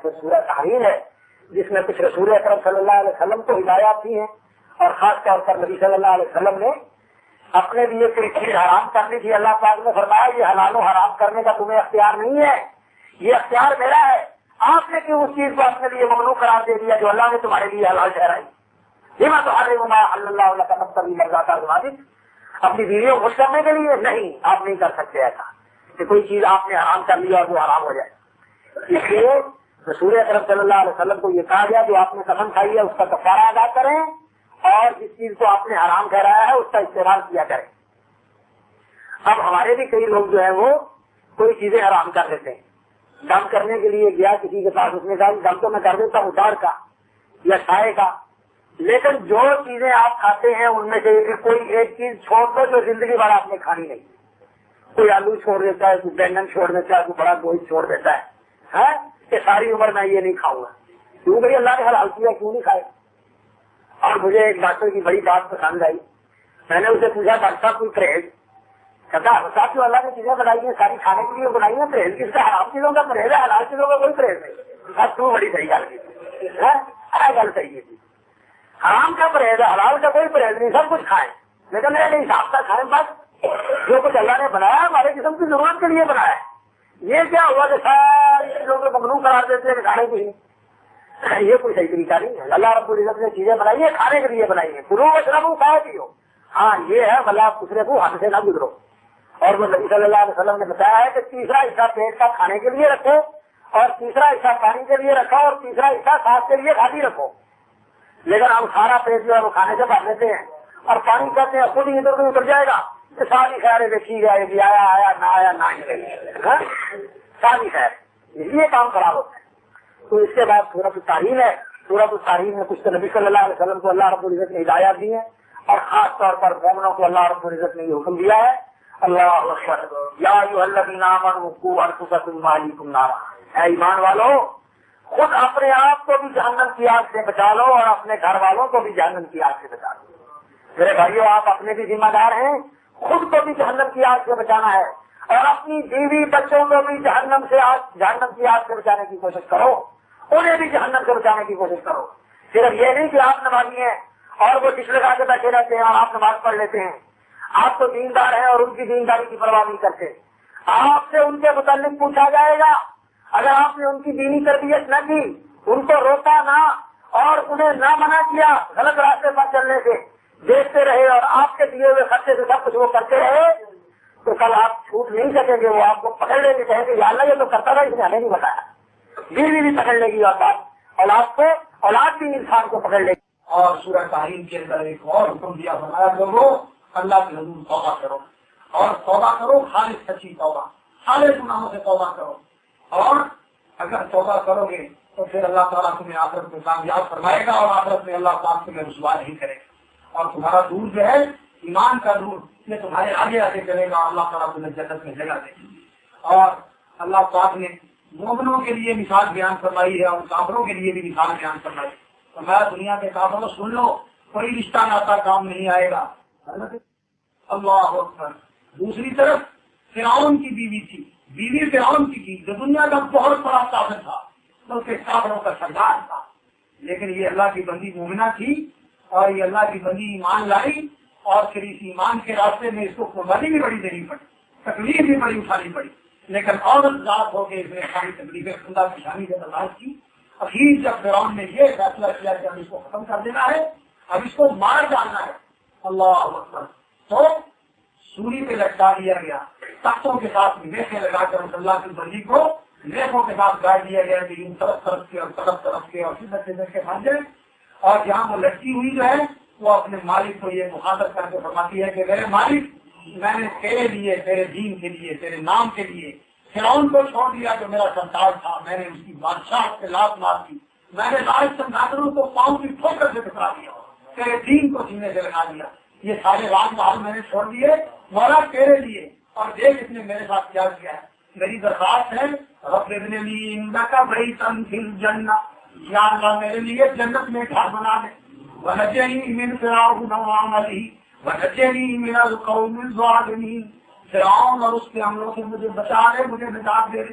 پھر سورہ تحریم ہے جس میں کچھ رسول اکرم صلی اللہ علیہ وسلم کو ہدایات دی ہیں، اور خاص طور پر نبی صلی اللہ علیہ وسلم نے اپنے لیے کوئی چیز حرام کرنی تھی، اللہ پاک نے فرمایا یہ حلال و حرام کرنے کا تمہیں اختیار نہیں ہے، یہ اختیار میرا ہے، آپ نے کیوں اس چیز کو اپنے لیے ممنوع قرار دے دیا جو اللہ نے تمہارے لیے حلال ٹھہرائی؟ لما تحرم ما احل اللہ لک تبتغی مرضات ازواجک، اپنی بیویوں کو خوش کرنے کے لیے نہیں، آپ نہیں کر سکتے ایسا کہ کوئی چیز آپ نے حرام کر لی اور وہ حرام ہو جائے۔ اس لیے رسول اکرم صلی اللہ علیہ وسلم کو یہ کہا گیا جو آپ نے قسم کھائی ہے اس کا کفارہ ادا کریں، اور جس چیز کو آپ نے حرام ٹھہرایا ہے اس کا استعمال کیا کریں۔ اب ہمارے بھی کئی لوگ جو ہے وہ کوئی چیزیں حرام کر دیتے ہیں، دم کرنے کے لیے گیا کسی کے پاس، اس نے کہا دم تو میں کر دیتا ہوں ڈار کا یا سائے کا، لیکن جو چیزیں آپ کھاتے ہیں ان میں سے کوئی ایک چیز چھوڑ دو جو زندگی بھر آپ نے کھانی نہیں، کوئی آلو چھوڑ دیتا ہے، کوئی بینگن چھوڑ دیتا ہے، کوئی بڑا گوشت چھوڑ دیتا ہے کہ ساری عمر میں یہ نہیں کھاؤں گا، کیوں بھائی اللہ نے حلال کیا کیوں نہیں کھائے؟ اور مجھے ایک ڈاکٹر کی بڑی بات پسند آئی، میں نے اسے پوچھا ڈاکٹر صاحب کوئی پرہیز؟ کہتا صاحب جو اللہ نے چیزیں بنائی ہیں ساری کھانے کے لیے بنائی ہیں، پرہیز کس کا؟ حرام چیزوں کا پرہیز ہے، حلال چیزوں کا کوئی پرہیز نہیں۔ تو بڑی صحیح گل کی، گل صحیح ہے، حرام کا پرہیز ہے، حلال کا کوئی پرہیز نہیں، سب کچھ کھائیں لیکن میرے حساب سے کھائیں، بس جو کچھ اللہ نے بنایا ہمارے جسم کی ضرورت کے لیے بنایا ہے۔ یہ کیا ہوا کہ ساری چیزوں کو ممنوع قرار دیتے ہیں کھانے کے لیے؟ یہ کوئی صحیح طریقہ نہیں ہے۔ اللہ رب العزت نے چیزیں بنائی ہے کھانے کے لیے بنائی ہے، کلو واشربوا کھاؤ پیو، ہاں یہ ہے بھلا آپ دوسرے کو حد سے نہ گزرو۔ اور وہ نبی صلی اللہ علیہ وسلم نے بتایا ہے کہ تیسرا حصہ پیٹ کا کھانے کے لیے رکھو، اور تیسرا حصہ پانی کے لیے رکھو، اور تیسرا حصہ سانس کے لیے خالی رکھو۔ لیکن ہم سارا پیٹ جو ہے وہ کھانے سے بھر لیتے ہیں، اور پانی کہتے ہیں خود ہی ادھر ادھر اتر جائے گا، ساری خیر دیکھی گئے بھی آیا آیا نہ آیا نہ ہی ساری خیر، یہ کام خراب ہوتا ہے۔ تو اس کے بعد سورۃ التحریم ہے، سورۃ التحریم میں کچھ تو نبی صلی اللہ علیہ وسلم کو اللہ رب العزت نے ہدایات دی ہیں، اور خاص طور پر مومنوں کو اللہ رب العزت نے یہ حکم دیا ہے، اللہ اکبر، یا ایھا الذین آمنوا قوا انفسکم واہلیکم نارا، اے ایمان والو خود اپنے آپ کو بھی جہنم کی آگ سے بچا لو اور اپنے گھر والوں کو بھی جہنم کی آگ سے بچا لو۔ میرے بھائیو آپ اپنے بھی ذمہ دار ہیں، خود کو بھی جہنم کی آگ سے بچانا ہے، اور اپنی بیوی بچوں کو بھی جہنم کی آگ سے بچانے کی کوشش کرو، انہیں بھی جہنم سے بچانے کی کوشش کرو۔ صرف یہ نہیں کہ آپ نمازی ہیں اور وہ ڈش لگا کے بیٹھے رہتے ہیں اور آپ نماز پڑھ لیتے ہیں، آپ تو دیندار ہیں اور ان کی دینداری کی پرواہ نہیں کرتے۔ آپ سے ان کے متعلق پوچھا جائے گا، اگر آپ نے ان کی دینی تربیت نہ کی، ان کو روکا نہ اور انہیں نہ منع کیا غلط راستے پر چلنے سے، دیکھتے رہے اور آپ کے دیے ہوئے خرچے سے سب کچھ وہ کرتے رہے، تو کل آپ چھوٹ نہیں سکیں گے، وہ آپ کو پکڑ لیں گے، کہیں گے یا اللہ یہ تو کرتا تھا اس نے ہمیں نہیں بتایا۔ بیوی بھی پکڑ لے گی اور اولاد بھی انسان کو پکڑ لے گی۔ اور سورہ تحریم کے اندر ایک اور حکم دیا، فرمایا لوگوں اللہ کے حضور توبہ کرو، اور توبہ کرو خالص سچی توبہ، سارے گناہوں سے توبہ کرو، اور اگر توبہ کرو گے تو پھر اللہ تعالیٰ تمہیں آخرت میں کامیاب فرمائے گا، اور آخرت میں اللہ تعالیٰ تمہیں رسوا نہیں کرے گا، اور تمہارا دور جو ہے ایمان کا دور یہ تمہارے آگے آگے چلے گا، اللہ تعالیٰ تمہیں جنت میں جگہ دے گی۔ اور اللہ تعالیٰ نے مومنوں کے لیے مثال بیان فرمائی ہے اور کافروں کے لیے بھی مثال بیان فرمائی۔ تو میں دنیا کے کافروں سن لو، کوئی رشتہ ناتا کام نہیں آئے گا۔ اللہ اکبر۔ دوسری طرف فرعون کی بیوی تھی، بیوی فرعون کی تھی، جو دنیا کا بہت بڑا کافر تھا، بلکہ کافروں کا سردار تھا، لیکن یہ اللہ کی بندی مومنہ تھی، اور یہ اللہ کی بندی ایمان لائی، اور پھر اس ایمان کے راستے میں اس کو قربانی بھی بڑی دینی پڑی، تکلیف بھی بڑی اٹھانی پڑی، لیکن عورت ذات ہو کے اس نے ساری تکلیفیں خدا کی شانی سے برداشت کی۔ اخیر جب فرعون نے یہ فیصلہ کیا کہ اب اس کو ختم کر دینا ہے، اب اس کو مار ڈالنا ہے، اللہ اکبر، تو سولی پہ لٹکا دیا گیا، تختوں کے ساتھ میخیں لگا کر اس اللہ کی بندی کو میخوں کے ساتھ گاڑ دیا گیا کہ ان طرف طرف کے اور طرف طرف کے اور سدھر سدھر کے بھاگ جائے، اور جہاں وہ لٹکی ہوئی جو ہے وہ اپنے مالک کو یہ مخاطب کر کے فرماتی ہے کہ میرے مالک، میں نے تیرے لیے، تیرے دین کے لیے، تیرے نام کے لیے فرعون کو چھوڑ دیا جو میرا سردار تھا، میں نے اس کی بادشاہ سے لات مار دی، میں نے راج سمندروں کو پاؤں کی ٹھوکر سے ٹکرا دیا، تیرے دین کو سینے سے لگا دیا، یہ سارے راج محل میں نے چھوڑ دیے مولا تیرے لیے، اور دیکھ اس نے میرے ساتھ کیا کیا ہے۔ میری درخواست ہے رب ابن لی انک بیتا فی الجنہ، یا اللہ میرے لیے جنت میں گھر بنا دے، ونجنی من فرعون وعملہ ونجنی من القوم الظالمین، فرعون اور اس کے عملوں سے مجھے بچا لے، مجھے نجات دے۔